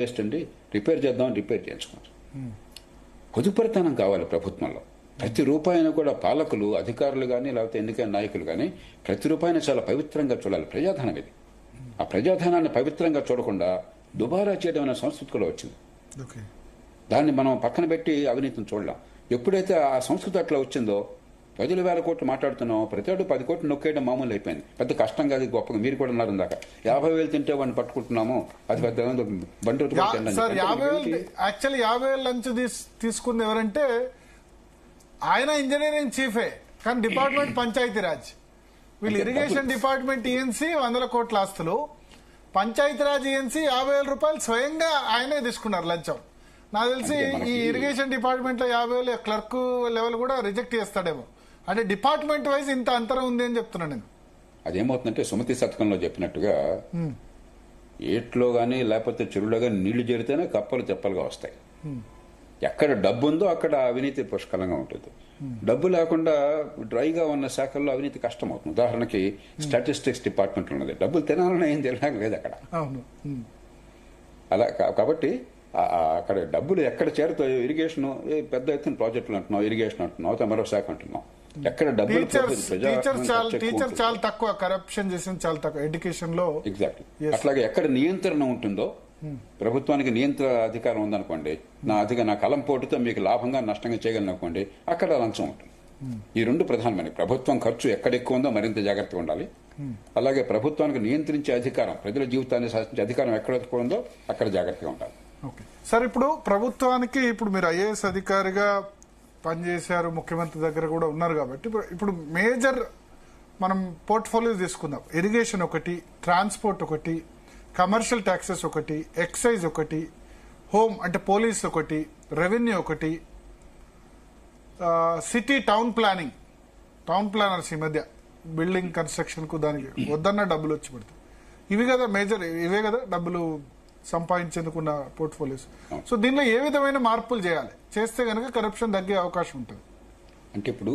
Waste అండి, repair చేద్దాం, repair చేయించుకోండి. పొదుపరితనం కావాలి ప్రభుత్వంలో. ప్రతి రూపాయిని కూడా పాలకులు, అధికారులు కానీ లేకపోతే ఎన్నికైన నాయకులు కానీ ప్రతి రూపాయిని చాలా పవిత్రంగా చూడాలి. ప్రజాధనం ఇది. ఆ ప్రజాధనాన్ని పవిత్రంగా చూడకుండా దుబారా చేయడం అనే సంస్కృతి కూడా వచ్చింది. దాన్ని మనం పక్కన పెట్టి అవినీతిని చూడలేం. ఎప్పుడైతే ఆ సంస్కృతి అట్లా వచ్చిందో, ప్రజలు 1000 కోట్లు మాట్లాడుతున్నాం, ప్రతి 10 కోట్లు నొక్కేయడం మామూలు అయిపోయింది. పెద్ద కష్టం కాదు, గొప్పగా. మీరు కూడా ఉన్నారు ఇందాక 50,000 తింటే వాడిని పట్టుకుంటున్నాము, అది పెద్ద బండి. యాక్చువల్లీ 50,000 లంచ్ తీసుకుంది ఎవరంటే ఆయన ఇంజనీరింగ్ చీఫే, కానీ డిపార్ట్మెంట్ పంచాయతీరాజ్. వీళ్ళు ఇరిగేషన్ డిపార్ట్మెంట్ ఈఎన్సీ 100 కోట్ల ఆస్తులు, పంచాయతీరాజ్ ఈఎన్సీ 50,000 రూపాయలు స్వయంగా ఆయనే తీసుకున్నారు లంచం. నాకు తెలిసి ఈ ఇరిగేషన్ డిపార్ట్మెంట్ లో 50,000 క్లర్క్ లెవెల్ కూడా రిజెక్ట్ చేస్తాడేమో. అంటే డిపార్ట్మెంట్ వైజ్ ఇంత అంతరం ఉంది అని చెప్తున్నాను నేను. అదేమవుతుందంటే సుమతి శతకంలో చెప్పినట్టుగా ఏట్లో గానీ లేకపోతే చెరువులో గానీ నీళ్లు చేరితేనే కప్పలు తెప్పలుగా వస్తాయి. ఎక్కడ డబ్బు ఉందో అక్కడ అవినీతి పుష్కలంగా ఉంటుంది. డబ్బు లేకుండా డ్రైగా ఉన్న శాఖల్లో అవినీతి కష్టం అవుతుంది. ఉదాహరణకి స్టాటిస్టిక్స్ డిపార్ట్మెంట్ ఉన్నది, డబ్బులు తినాలని ఏం తినడం లేదు అక్కడ. అలా కాబట్టి అక్కడ డబ్బులు ఎక్కడ చేరుతాయో, ఇరిగేషన్ పెద్ద ఎత్తున ప్రాజెక్టులు అంటున్నాం, ఇరిగేషన్ అంటున్నాం, మరో శాఖ అంటున్నాం, ఎక్కడ డబ్బులు. టీచర్ చాలా తక్కువ, కరప్షన్ చేసింది చాలా తక్కువ ఎడ్యుకేషన్ లో. ఎగ్జాక్ట్లీ. అట్లాగే ఎక్కడ నియంత్రణ ఉంటుందో, ప్రభుత్వానికి నియంత్రణ అధికారం ఉందనుకోండి, నా కలం పోటుతో మీకు లాభంగా నష్టంగా చేయగలను అనుకోండి, అక్కడ లంచం ఉంటుంది. ఈ రెండు ప్రధానమైన. ప్రభుత్వం ఖర్చు ఎక్కడ ఎక్కువ ఉందో మరింత జాగ్రత్తగా ఉండాలి. అలాగే ప్రభుత్వానికి నియంత్రించే అధికారం, ప్రజల జీవితాన్ని శాసించే అధికారం ఎక్కడ ఎక్కువ ఉందో అక్కడ జాగ్రత్తగా ఉండాలి. సార్, ఇప్పుడు ప్రభుత్వానికి, ఇప్పుడు మీరు ఐఏఎస్ అధికారిగా పనిచేశారు, ముఖ్యమంత్రి దగ్గర కూడా ఉన్నారు కాబట్టి, ఇప్పుడు మేజర్ మనం పోర్ట్ఫోలియో తీసుకుందాం. ఇరిగేషన్ ఒకటి, ట్రాన్స్పోర్ట్ ఒకటి, కమర్షియల్ ట్యాక్సెస్ ఒకటి, ఎక్సైజ్ ఒకటి, హోమ్ అంటే పోలీస్ ఒకటి, రెవెన్యూ ఒకటి, city town planning, town planners ఈ మధ్య బిల్డింగ్ కన్స్ట్రక్షన్ కు దానికి వద్దన్న డబ్బులు వచ్చి పడతాయి. ఇవి కదా మేజర్, ఇవే కదా డబ్బులు సంపాదించేందుకున్న పోర్ట్ఫోలియోస్. సో దీనిలో ఏ విధమైన మార్పులు చేయాలి, చేస్తే కనుక కరప్షన్ తగ్గే అవకాశం ఉంటుంది? అంటే ఇప్పుడు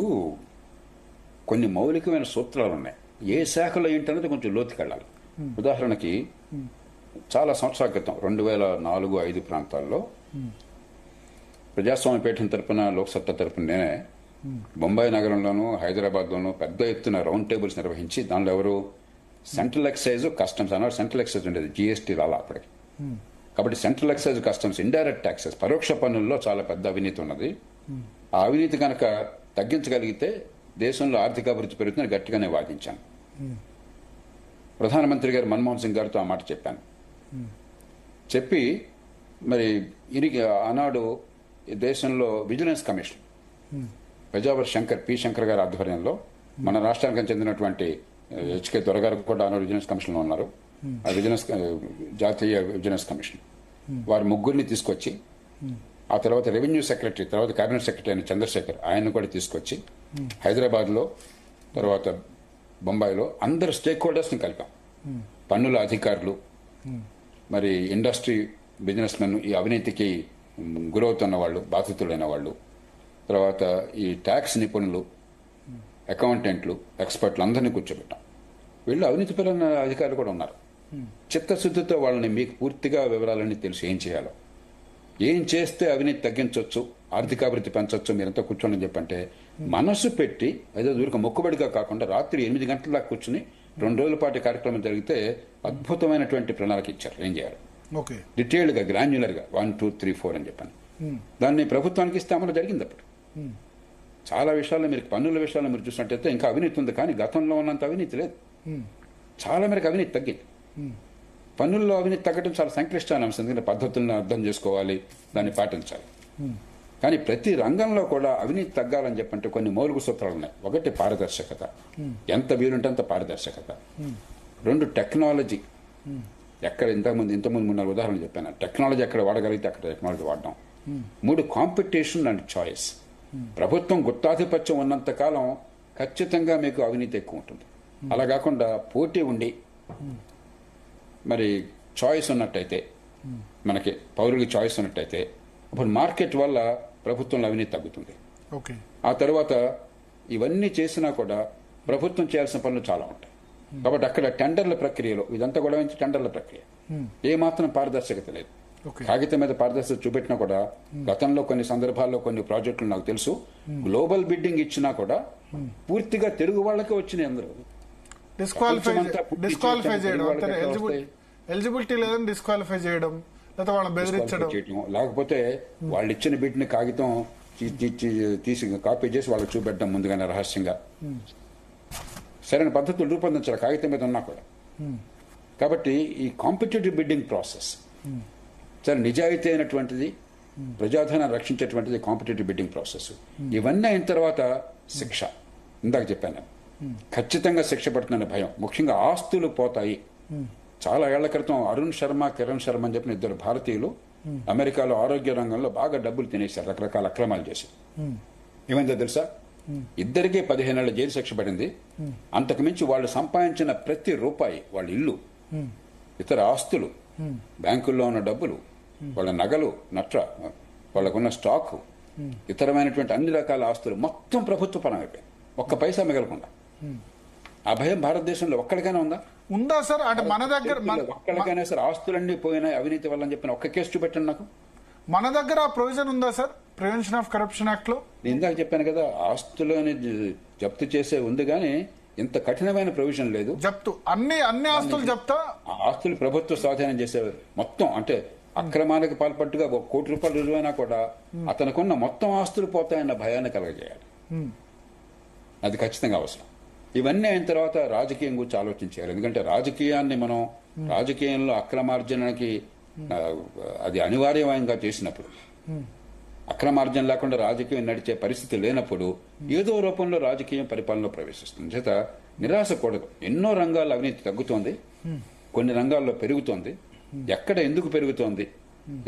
కొన్ని మౌలికమైన సూత్రాలు ఉన్నాయి. ఏ శాఖలో ఏంటనేది కొంచెం లోతుకెళ్ళాలి. ఉదాహరణకి చాలా సంవత్సరాల క్రితం 2004-05 ప్రాంతాల్లో ప్రజాస్వామ్య పీఠం తరపున, లోక్సత్తా తరపున నేనే బొంబాయి నగరంలోనూ హైదరాబాద్లోనూ పెద్ద ఎత్తున రౌండ్ టేబుల్స్ నిర్వహించి, దానిలో ఎవరు సెంట్రల్ ఎక్సైజ్, కస్టమ్స్ అన్నారు. సెంట్రల్ ఎక్సైజ్ ఉండేది, జీఎస్టీ రాలా అప్పటికి. కాబట్టి central excise, customs, indirect taxes, పరోక్ష పన్నుల్లో చాలా పెద్ద అవినీతి ఉన్నది. ఆ అవినీతి కనుక తగ్గించగలిగితే దేశంలో ఆర్థిక అభివృద్ధి పెరుగుతుందని గట్టిగానే వాదించాను. ప్రధానమంత్రి గారు మన్మోహన్ సింగ్ గారితో ఆ మాట చెప్పాను. చెప్పి మరి ఆనాడు దేశంలో vigilance commission, Pejawar P Shankar గారి ఆధ్వర్యంలో, మన రాష్ట్రానికి చెందినటువంటి హెచ్కే దొరగారు కూడా ఆనాడు విజిలెన్స్ కమిషన్లో ఉన్నారు. ఆ జాతీయ విజిలెన్స్ కమిషన్ వారి ముగ్గురిని తీసుకొచ్చి, ఆ తర్వాత రెవెన్యూ సెక్రటరీ, తర్వాత కేబినెట్ సెక్రటరీ అయిన చంద్రశేఖర్, ఆయన్ని కూడా తీసుకొచ్చి హైదరాబాద్ లో, తర్వాత బొంబాయిలో అందరు స్టేక్ హోల్డర్స్ ని కలిపాం. పన్నుల అధికారులు, మరి ఇండస్ట్రీ బిజినెస్ మెన్, ఈ అవినీతికి గురవుతున్న వాళ్ళు, బాధితులైన వాళ్ళు, తర్వాత ఈ ట్యాక్స్ నిపుణులు, అకౌంటెంట్లు, ఎక్స్పర్ట్లు అందరినీ కూర్చోబెట్టాం. వీళ్ళు అవినీతిపరమైన అధికారులు కూడా ఉన్నారు. చిత్తశుద్ధితో వాళ్ళని, మీకు పూర్తిగా వివరాలన్నీ తెలుసు ఏం చేయాలో, ఏం చేస్తే అవినీతి తగ్గించవచ్చు, ఆర్థికాభివృద్ధి పెంచవచ్చు, మీరంతా కూర్చోండి చెప్పంటే మనసు పెట్టి, ఏదో దూరిక మొక్కుబడిగా కాకుండా రాత్రి 8 గంటల దాకా కూర్చుని 2 రోజుల పాటు కార్యక్రమం జరిగితే అద్భుతమైనటువంటి ప్రణాళిక ఇచ్చారు ఏం చేయాలి. డీటెయిల్డ్ గా, గ్రాన్యులర్ గా 1, 2, 3, 4 అని చెప్పాను. దాన్ని ప్రభుత్వానికి ఇస్తే అమలు జరిగింది. అప్పుడు చాలా విషయాల్లో, మీరు పన్నుల విషయాల్లో మీరు చూసినట్టయితే ఇంకా అవినీతి ఉంది, కానీ గతంలో ఉన్నంత అవినీతి లేదు. చాలా మేరకు అవినీతి తగ్గింది. పన్నుల్లో అవినీతి తగ్గడం చాలా సంక్లిష్టమైన అంశం, ఎందుకంటే పద్ధతులను అర్థం చేసుకోవాలి, దాన్ని పాటించాలి. కానీ ప్రతి రంగంలో కూడా అవినీతి తగ్గాలని చెప్పంటే కొన్ని మౌలిక సూత్రాలు ఉన్నాయి. ఒకటి పారదర్శకత, ఎంత వీలుంటే అంత పారదర్శకత. 2 టెక్నాలజీ, ఎక్కడ ఇంతకుముందు 3 ఉదాహరణలు చెప్పాను, టెక్నాలజీ ఎక్కడ వాడగలిగితే అక్కడ టెక్నాలజీ వాడడం. 3 కాంపిటీషన్ అండ్ చాయిస్. ప్రభుత్వం గుత్తాధిపత్యం ఉన్నంత కాలం ఖచ్చితంగా మీకు అవినీతి ఎక్కువ ఉంటుంది. అలా కాకుండా పోటీ ఉండి మరి చాయిస్ ఉన్నట్టయితే, మనకి పౌరులకి చాయిస్ ఉన్నట్టయితే, అప్పుడు మార్కెట్ వల్ల ప్రభుత్వంలో అవినీతి తగ్గుతుంది. ఆ తర్వాత ఇవన్నీ చేసినా కూడా ప్రభుత్వం చేయాల్సిన పనులు చాలా ఉంటాయి. కాబట్టి అక్కడ టెండర్ల ప్రక్రియలో, ఇదంతా కూడా టెండర్ల ప్రక్రియ, ఏ మాత్రం పారదర్శకత లేదు. Okay. కాగితం మీద పారదర్శకత చూపెట్టినా కూడా గతంలో కొన్ని సందర్భాల్లో కొన్ని ప్రాజెక్టులు నాకు తెలుసు గ్లోబల్ బిడ్డింగ్ ఇచ్చినా కూడా పూర్తిగా తెలుగు వాళ్ళకే వచ్చినాయి అందరూ. ప్రపంచమంతా పూర్తి డిస్క్వాలిఫై చేయడం చేయడం వాళ్ళకి ఎట్లా వస్తాయి? ఎలిజిబిలిటీ లేదని డిస్క్వాలిఫై చేయడం, లేకపోతే వాళ్ళని బెదిరించడం. చేయటం. లేకపోతే వాళ్ళు ఇచ్చిన బిడ్ని కాగితం తీసి కాపీ చేసి వాళ్ళకి చూపెట్టడం ముందుగానే రహస్యంగా. సరైన పద్ధతులు రూపొందించాలి కాగితం మీద ఉన్నా కూడా. కాబట్టి ఈ కాంపిటేటివ్ బిడ్డింగ్ ప్రాసెస్ చాలా నిజాయితీ అయినటువంటిది, ప్రజాధనాన్ని రక్షించేటువంటిది కాంపిటేటివ్ బిడ్డింగ్ ప్రాసెస్. ఇవన్నీ అయిన తర్వాత శిక్ష, ఇందాక చెప్పాను ఖచ్చితంగా శిక్ష పడుతుందనే భయం. ముఖ్యంగా ఆస్తులు పోతాయి. చాలా ఏళ్ల క్రితం అరుణ్ శర్మ, కిరణ్ శర్మ అని చెప్పిన ఇద్దరు భారతీయులు అమెరికాలో ఆరోగ్య రంగంలో బాగా డబ్బులు తినేశారు, రకరకాల అక్రమాలు చేసి. ఏమైందో తెలుసా? ఇద్దరికీ 15 ఏళ్ల జైలు శిక్ష పడింది. అంతకుమించి వాళ్ళు సంపాదించిన ప్రతి రూపాయి, వాళ్ళ ఇల్లు, ఇతర ఆస్తులు, బ్యాంకుల్లో ఉన్న డబ్బులు, వాళ్ళ నగలు, వాళ్ళకున్న స్టాక్, ఇతరమైనటువంటి అన్ని రకాల ఆస్తులు మొత్తం ప్రభుత్వ పరం అయిపోయాయి, ఒక్క పైసా మిగలకుండా. ఆ భయం భారతదేశంలో ఒక్కడికైనా ఉందా సార్? అంటే మన దగ్గర ఒక్కడికైనా సార్ ఆస్తులన్నీ పోయినాయి అవినీతి వల్ల అని చెప్పిన ఒక్క కేసు చూపెట్టండి నాకు. మన దగ్గర ఆ ప్రొవిజన్ ఉందా sir prevention of corruption act లో? నేను ఇందాక చెప్పాను కదా, ఆస్తులని జప్తు చేసే ఉంది కానీ ఇంత కఠినమైన ప్రొవిజన్ లేదు. జప్తు అన్ని ఆస్తులు జప్తా? ఆ ఆస్తులు ప్రభుత్వ స్వాధీనం చేసేవారు మొత్తం. అంటే అక్రమానికి పాల్పట్టుగా 1 కోటి రూపాయలు రుజువైనా కూడా అతనుకున్న మొత్తం ఆస్తులు పోతాయన్న భయాన్ని కలగజేయాలి. అది ఖచ్చితంగా అవసరం. ఇవన్నీ అయిన తర్వాత రాజకీయం గురించి ఆలోచించాలి. ఎందుకంటే రాజకీయంలో అక్రమార్జనకి అది అనివార్యంగా చేసినప్పుడు, అక్రమార్జన లేకుండా రాజకీయం నడిచే పరిస్థితి లేనప్పుడు ఏదో రూపంలో రాజకీయం పరిపాలనలో ప్రవేశిస్తుంది. చేత నిరాశ కూడదు. ఎన్నో రంగాల్లో అవినీతి తగ్గుతోంది, కొన్ని రంగాల్లో పెరుగుతోంది. ఎక్కడ ఎందుకు పెరుగుతోంది,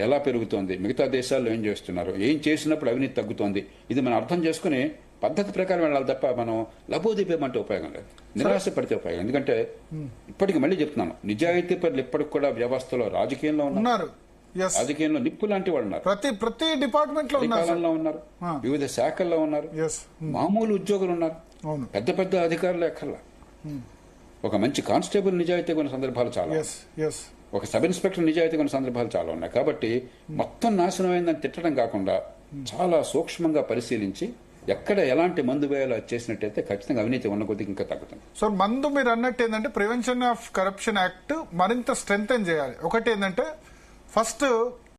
ఎలా పెరుగుతోంది, మిగతా దేశాల్లో ఏం చేస్తున్నారు, ఏం చేసినప్పుడు అవినీతి తగ్గుతోంది, ఇది మనం అర్థం చేసుకుని పద్ధతి ప్రకారం వెళ్ళాలి తప్ప మనం లబోదీపేమంటే ఉపయోగం లేదు, నిరాశ పడితే ఉపయోగం. ఎందుకంటే ఇప్పటికి మళ్ళీ చెప్తున్నాను, నిజాయితీ పనులు ఇప్పటికి కూడా వ్యవస్థలో రాజకీయంలో ఉన్నారు, రాజకీయంలో నిప్పు లాంటి వాళ్ళు ఉన్నారు, ప్రతి డిపార్ట్మెంట్ లో ఉన్నారు, వివిధ శాఖల్లో ఉన్నారు, మామూలు ఉద్యోగులు ఉన్నారు, పెద్ద పెద్ద అధికారులు ఎక్కర్లా. ఒక మంచి కానిస్టేబుల్ నిజాయితీ కొన్ని సందర్భాలు చాలా, ఒక సబ్ ఇన్స్పెక్టర్ నిజాయితీ కొన్ని సందర్భాలు చాలా ఉన్నాయి. కాబట్టి మొత్తం నాశనం అయిందని తిట్టడం కాకుండా చాలా సూక్ష్మంగా పరిశీలించి ఎక్కడ ఎలాంటి మందు వేయాలో చేసినట్టయితే ఖచ్చితంగా అవినీతి ఉన్న కొద్దిగా ఇంకా తగ్గుతుంది. సో మందు మీరు అన్నట్టు ఏంటంటే ప్రివెన్షన్ ఆఫ్ కరప్షన్ యాక్ట్ మరింత స్ట్రెంగ్తెన్ చేయాలి. ఒకటి ఏంటంటే ఫస్ట్